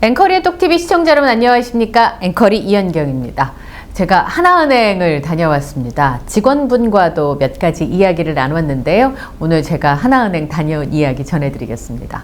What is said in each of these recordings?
앵커리의 똑TV 시청자 여러분 안녕하십니까? 앵커리 이현경입니다. 제가 하나은행을 다녀왔습니다. 직원분과도 몇 가지 이야기를 나눴는데요. 오늘 제가 하나은행 다녀온 이야기 전해드리겠습니다.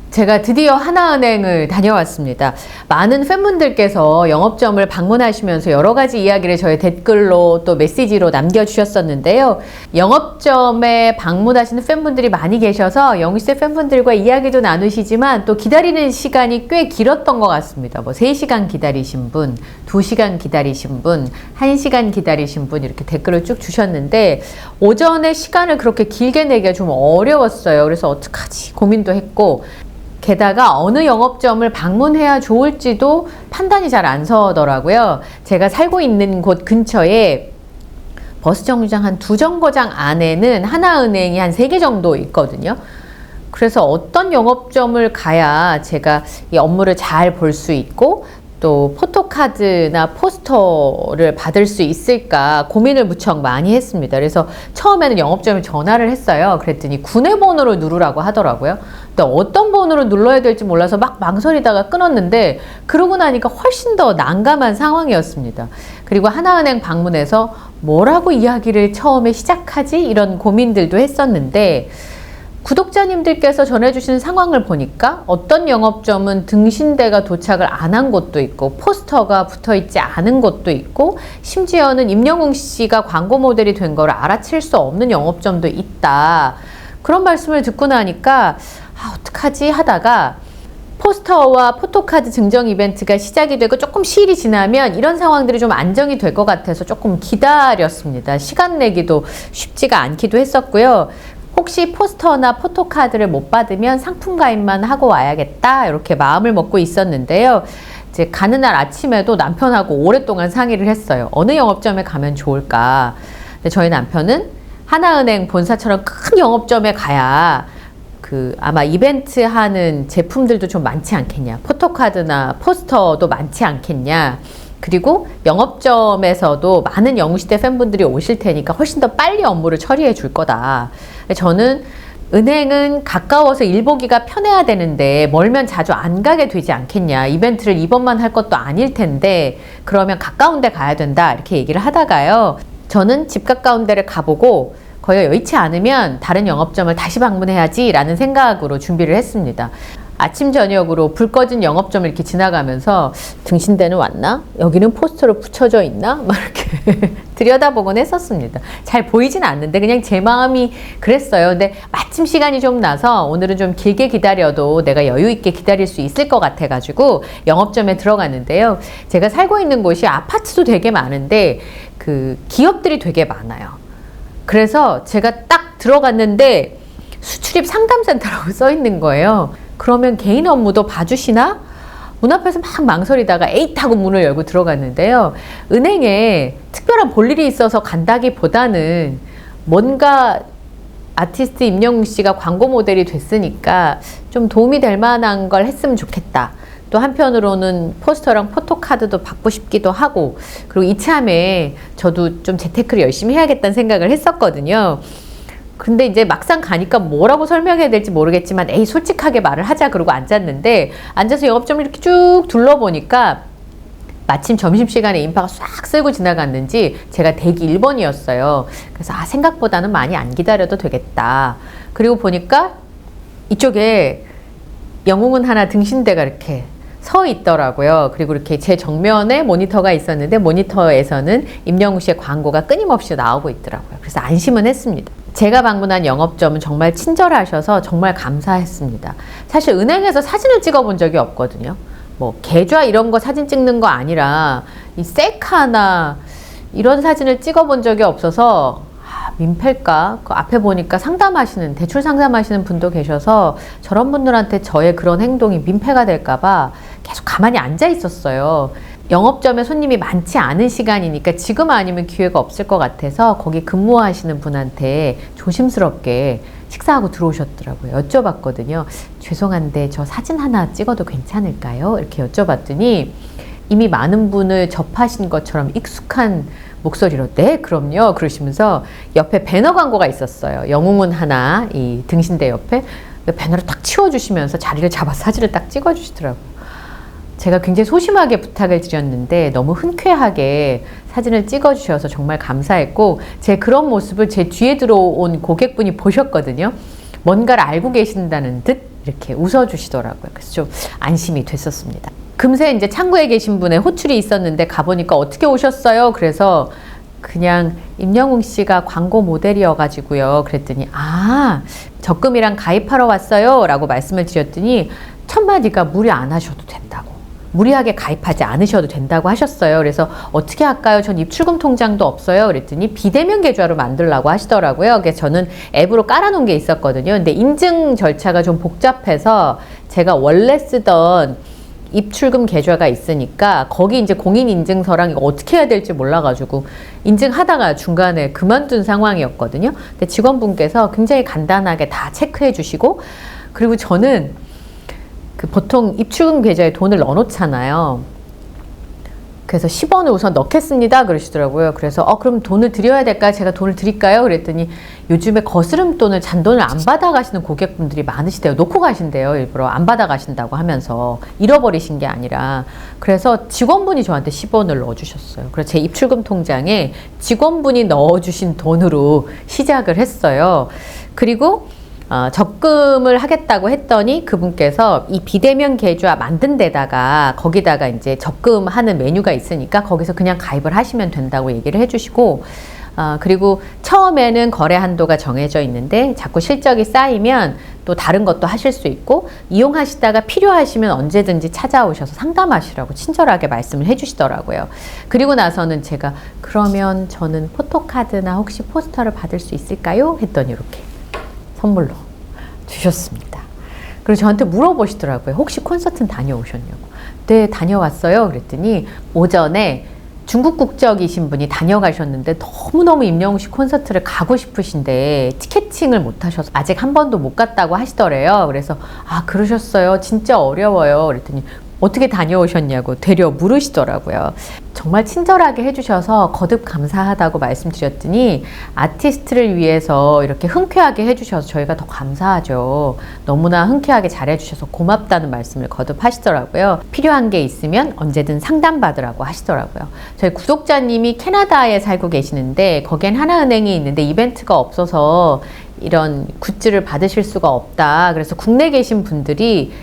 제가 드디어 하나은행을 다녀왔습니다. 많은 팬분들께서 영업점을 방문하시면서 여러 가지 이야기를 저의 댓글로 또 메시지로 남겨주셨었는데요. 영업점에 방문하시는 팬분들이 많이 계셔서 영시대 팬분들과 이야기도 나누시지만 또 기다리는 시간이 꽤 길었던 것 같습니다. 뭐 3시간 기다리신 분, 2시간 기다리신 분, 1시간 기다리신 분 이렇게 댓글을 쭉 주셨는데 오전에 시간을 그렇게 길게 내기가 좀 어려웠어요. 그래서 어떡하지 고민도 했고 게다가 어느 영업점을 방문해야 좋을지도 판단이 잘 안 서더라고요. 제가 살고 있는 곳 근처에 버스 정류장 한 2정거장 안에는 하나은행이 한 3개 정도 있거든요. 그래서 어떤 영업점을 가야 제가 이 업무를 잘 볼 수 있고 또 포토카드나 포스터를 받을 수 있을까 고민을 무척 많이 했습니다. 그래서 처음에는 영업점에 전화를 했어요. 그랬더니 구내번호를 누르라고 하더라고요. 근데 어떤 번호를 눌러야 될지 몰라서 막 망설이다가 끊었는데 그러고 나니까 훨씬 더 난감한 상황이었습니다. 그리고 하나은행 방문해서 뭐라고 이야기를 처음에 시작하지? 이런 고민들도 했었는데 구독자님들께서 전해주신 상황을 보니까 어떤 영업점은 등신대가 도착을 안 한 곳도 있고 포스터가 붙어있지 않은 곳도 있고 심지어는 임영웅 씨가 광고 모델이 된 거를 알아챌 수 없는 영업점도 있다. 그런 말씀을 듣고 나니까 어떡하지 하다가 포스터와 포토카드 증정 이벤트가 시작이 되고 조금 시일이 지나면 이런 상황들이 좀 안정이 될 것 같아서 조금 기다렸습니다. 시간 내기도 쉽지가 않기도 했었고요. 혹시 포스터나 포토카드를 못 받으면 상품 가입만 하고 와야겠다 이렇게 마음을 먹고 있었는데요. 이제 가는 날 아침에도 남편하고 오랫동안 상의를 했어요. 어느 영업점에 가면 좋을까? 근데 저희 남편은 하나은행 본사처럼 큰 영업점에 가야 아마 이벤트 하는 제품들도 좀 많지 않겠냐, 포토카드나 포스터도 많지 않겠냐, 그리고 영업점에서도 많은 영시대 팬분들이 오실 테니까 훨씬 더 빨리 업무를 처리해 줄 거다. 저는 은행은 가까워서 일 보기가 편해야 되는데 멀면 자주 안 가게 되지 않겠냐, 이벤트를 이번만 할 것도 아닐 텐데 그러면 가까운 데 가야 된다 이렇게 얘기를 하다가요, 저는 집 가까운 데를 가보고 거의 여의치 않으면 다른 영업점을 다시 방문해야지 라는 생각으로 준비를 했습니다. 아침 저녁으로 불 꺼진 영업점을 이렇게 지나가면서 등신대는 왔나? 여기는 포스터로 붙여져 있나? 막 이렇게 들여다보곤 했었습니다. 잘 보이진 않는데 그냥 제 마음이 그랬어요. 근데 마침 시간이 좀 나서 오늘은 좀 길게 기다려도 내가 여유 있게 기다릴 수 있을 것 같아가지고 영업점에 들어갔는데요. 제가 살고 있는 곳이 아파트도 되게 많은데 기업들이 되게 많아요. 그래서 제가 딱 들어갔는데 수출입 상담센터라고 써 있는 거예요. 그러면 개인 업무도 봐주시나? 문 앞에서 막 망설이다가 에잇 하고 문을 열고 들어갔는데요. 은행에 특별한 볼일이 있어서 간다기보다는 뭔가 아티스트 임영웅 씨가 광고 모델이 됐으니까 좀 도움이 될 만한 걸 했으면 좋겠다. 또 한편으로는 포스터랑 포토카드도 받고 싶기도 하고, 그리고 이참에 저도 좀 재테크를 열심히 해야겠다는 생각을 했었거든요. 근데 이제 막상 가니까 뭐라고 설명해야 될지 모르겠지만 에이 솔직하게 말을 하자 그러고 앉았는데, 앉아서 영업점을 이렇게 쭉 둘러보니까 마침 점심시간에 인파가 싹 쓸고 지나갔는지 제가 대기 1번이었어요. 그래서 생각보다는 많이 안 기다려도 되겠다. 그리고 보니까 이쪽에 영웅은 하나 등신대가 이렇게 서 있더라고요. 그리고 이렇게 제 정면에 모니터가 있었는데 모니터에서는 임영웅 씨의 광고가 끊임없이 나오고 있더라고요. 그래서 안심은 했습니다. 제가 방문한 영업점은 정말 친절하셔서 정말 감사했습니다. 사실 은행에서 사진을 찍어본 적이 없거든요. 뭐 계좌 이런 거 사진 찍는 거 아니라 이 셀카나 이런 사진을 찍어본 적이 없어서 민폐일까? 그 앞에 보니까 대출 상담하시는 분도 계셔서 저런 분들한테 저의 그런 행동이 민폐가 될까봐 계속 가만히 앉아 있었어요. 영업점에 손님이 많지 않은 시간이니까 지금 아니면 기회가 없을 것 같아서 거기 근무하시는 분한테 조심스럽게 식사하고 들어오셨더라고요. 여쭤봤거든요. 죄송한데 저 사진 하나 찍어도 괜찮을까요? 이렇게 여쭤봤더니 이미 많은 분을 접하신 것처럼 익숙한 목소리로 네 그럼요 그러시면서 옆에 배너 광고가 있었어요. 영웅은 하나 이 등신대 옆에 배너를 딱 치워주시면서 자리를 잡아서 사진을 딱 찍어주시더라고요. 제가 굉장히 소심하게 부탁을 드렸는데 너무 흔쾌하게 사진을 찍어주셔서 정말 감사했고 제 그런 모습을 제 뒤에 들어온 고객분이 보셨거든요. 뭔가를 알고 계신다는 듯 이렇게 웃어주시더라고요. 그래서 좀 안심이 됐었습니다. 금세 이제 창구에 계신 분의 호출이 있었는데 가보니까 어떻게 오셨어요? 그래서 그냥 임영웅 씨가 광고 모델이어가지고요. 그랬더니 적금이랑 가입하러 왔어요 라고 말씀을 드렸더니 첫 마디가 무리 안 하셔도 된다고. 무리하게 가입하지 않으셔도 된다고 하셨어요. 그래서 어떻게 할까요? 전 입출금 통장도 없어요. 그랬더니 비대면 계좌로 만들라고 하시더라고요. 그래서 저는 앱으로 깔아놓은 게 있었거든요. 근데 인증 절차가 좀 복잡해서 제가 원래 쓰던 입출금 계좌가 있으니까 거기 이제 공인인증서랑 이거 어떻게 해야 될지 몰라가지고 인증하다가 중간에 그만둔 상황이었거든요. 근데 직원분께서 굉장히 간단하게 다 체크해 주시고 그리고 저는 보통 입출금 계좌에 돈을 넣어놓잖아요. 그래서 10원을 우선 넣겠습니다 그러시더라고요. 그래서 그럼 돈을 드려야 될까요? 제가 돈을 드릴까요? 그랬더니 요즘에 거스름돈을 잔돈을 안 받아가시는 고객분들이 많으시대요. 놓고 가신대요. 일부러 안 받아가신다고 하면서 잃어버리신 게 아니라. 그래서 직원분이 저한테 10원을 넣어주셨어요. 그래서 제 입출금 통장에 직원분이 넣어주신 돈으로 시작을 했어요. 그리고 적금을 하겠다고 했더니 그분께서 이 비대면 계좌 만든 데다가 거기다가 이제 적금하는 메뉴가 있으니까 거기서 그냥 가입을 하시면 된다고 얘기를 해주시고 그리고 처음에는 거래 한도가 정해져 있는데 자꾸 실적이 쌓이면 또 다른 것도 하실 수 있고 이용하시다가 필요하시면 언제든지 찾아오셔서 상담하시라고 친절하게 말씀을 해주시더라고요. 그리고 나서는 제가 그러면 저는 포토카드나 혹시 포스터를 받을 수 있을까요? 했더니 이렇게 선물로 주셨습니다. 그리고 저한테 물어보시더라고요. 혹시 콘서트는 다녀오셨냐고. 네, 다녀왔어요. 그랬더니 오전에 중국 국적이신 분이 다녀가셨는데 너무너무 임영웅 씨 콘서트를 가고 싶으신데 티켓팅을 못 하셔서 아직 한 번도 못 갔다고 하시더래요. 그래서 그러셨어요. 진짜 어려워요. 그랬더니 어떻게 다녀오셨냐고 되려 물으시더라고요. 정말 친절하게 해주셔서 거듭 감사하다고 말씀드렸더니 아티스트를 위해서 이렇게 흔쾌하게 해주셔서 저희가 더 감사하죠. 너무나 흔쾌하게 잘해주셔서 고맙다는 말씀을 거듭 하시더라고요. 필요한 게 있으면 언제든 상담받으라고 하시더라고요. 저희 구독자님이 캐나다에 살고 계시는데 거기엔 하나은행이 있는데 이벤트가 없어서 이런 굿즈를 받으실 수가 없다. 그래서 국내에 계신 분들이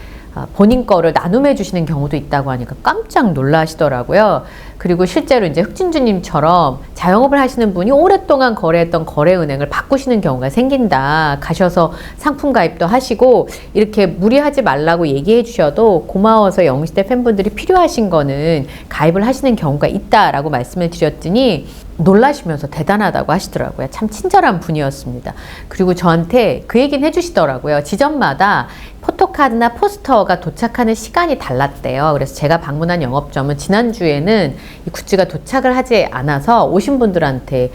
본인 거를 나눔해 주시는 경우도 있다고 하니까 깜짝 놀라시더라고요. 그리고 실제로 이제 흑진주님처럼 자영업을 하시는 분이 오랫동안 거래했던 거래은행을 바꾸시는 경우가 생긴다. 가셔서 상품 가입도 하시고 이렇게 무리하지 말라고 얘기해 주셔도 고마워서 영웅시대 팬분들이 필요하신 거는 가입을 하시는 경우가 있다라고 말씀을 드렸더니 놀라시면서 대단하다고 하시더라고요. 참 친절한 분이었습니다. 그리고 저한테 그 얘기는 해주시더라고요. 지점마다 포토카드나 포스터가 도착하는 시간이 달랐대요. 그래서 제가 방문한 영업점은 지난주에는 이 굿즈가 도착을 하지 않아서 오신 분들한테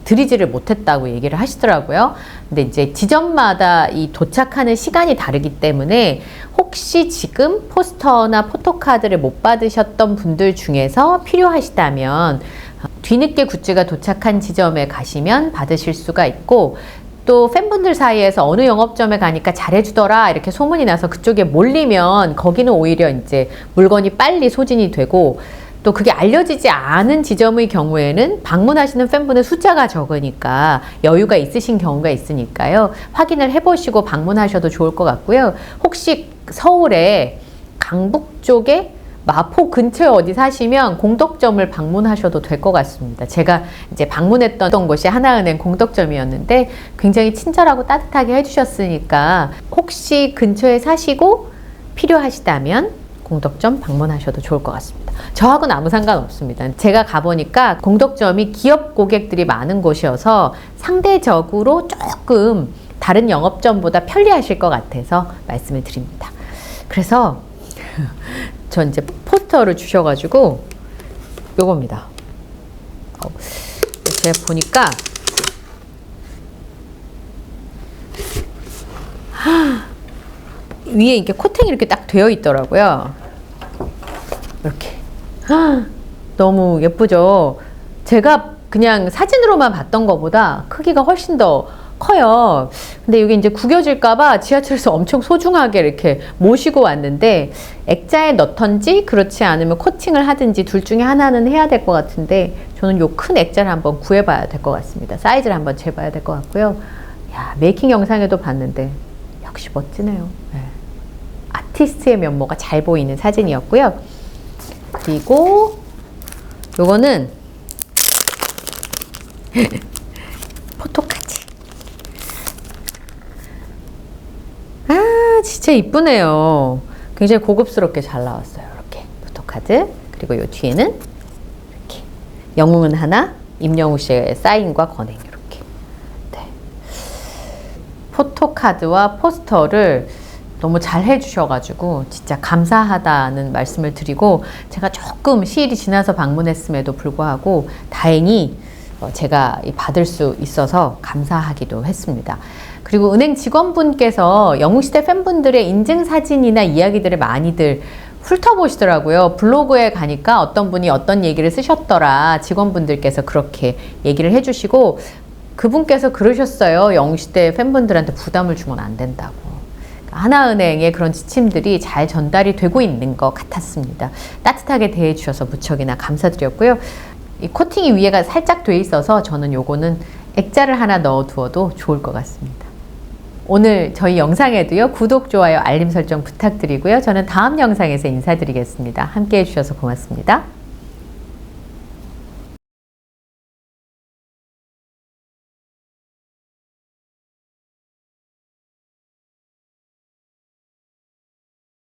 드리지를 못했다고 얘기를 하시더라고요. 근데 이제 지점마다 이 도착하는 시간이 다르기 때문에 혹시 지금 포스터나 포토카드를 못 받으셨던 분들 중에서 필요하시다면 뒤늦게 굿즈가 도착한 지점에 가시면 받으실 수가 있고 또 팬분들 사이에서 어느 영업점에 가니까 잘해주더라 이렇게 소문이 나서 그쪽에 몰리면 거기는 오히려 이제 물건이 빨리 소진이 되고 또 그게 알려지지 않은 지점의 경우에는 방문하시는 팬분의 숫자가 적으니까 여유가 있으신 경우가 있으니까요. 확인을 해보시고 방문하셔도 좋을 것 같고요. 혹시 서울에 강북 쪽에 마포 근처에 어디 사시면 공덕점을 방문하셔도 될 것 같습니다. 제가 이제 방문했던 곳이 하나은행 공덕점이었는데 굉장히 친절하고 따뜻하게 해주셨으니까 혹시 근처에 사시고 필요하시다면 공덕점 방문하셔도 좋을 것 같습니다. 저하고는 아무 상관없습니다. 제가 가보니까 공덕점이 기업 고객들이 많은 곳이어서 상대적으로 조금 다른 영업점보다 편리하실 것 같아서 말씀을 드립니다. 그래서 전 이제 포스터를 주셔가지고 요겁니다. 제가 보니까 위에 이렇게 코팅이 이렇게 딱 되어 있더라고요. 이렇게 너무 예쁘죠? 제가 그냥 사진으로만 봤던 것보다 크기가 훨씬 더 커요. 근데 이게 이제 구겨질까봐 지하철에서 엄청 소중하게 이렇게 모시고 왔는데 액자에 넣던지 그렇지 않으면 코팅을 하든지 둘 중에 하나는 해야 될 것 같은데 저는 요 큰 액자를 한번 구해봐야 될 것 같습니다. 사이즈를 한번 재봐야 될 것 같고요. 야, 메이킹 영상에도 봤는데 역시 멋지네요. 네. 아티스트의 면모가 잘 보이는 사진이었고요. 그리고 요거는 포토카드. 아, 진짜 이쁘네요. 굉장히 고급스럽게 잘 나왔어요. 이렇게 포토카드. 그리고 요 뒤에는 이렇게 영웅은 하나, 임영웅 씨의 사인과 권행 이렇게. 네. 포토카드와 포스터를 너무 잘 해주셔가지고 진짜 감사하다는 말씀을 드리고 제가 조금 시일이 지나서 방문했음에도 불구하고 다행히 제가 받을 수 있어서 감사하기도 했습니다. 그리고 은행 직원분께서 영웅시대 팬분들의 인증사진이나 이야기들을 많이들 훑어보시더라고요. 블로그에 가니까 어떤 분이 어떤 얘기를 쓰셨더라. 직원분들께서 그렇게 얘기를 해주시고 그분께서 그러셨어요. 영웅시대 팬분들한테 부담을 주면 안 된다고. 하나은행의 그런 지침들이 잘 전달이 되고 있는 것 같았습니다. 따뜻하게 대해주셔서 무척이나 감사드렸고요. 이 코팅이 위에가 살짝 돼 있어서 저는 요거는 액자를 하나 넣어 두어도 좋을 것 같습니다. 오늘 저희 영상에도요, 구독, 좋아요, 알림 설정 부탁드리고요. 저는 다음 영상에서 인사드리겠습니다. 함께 해주셔서 고맙습니다.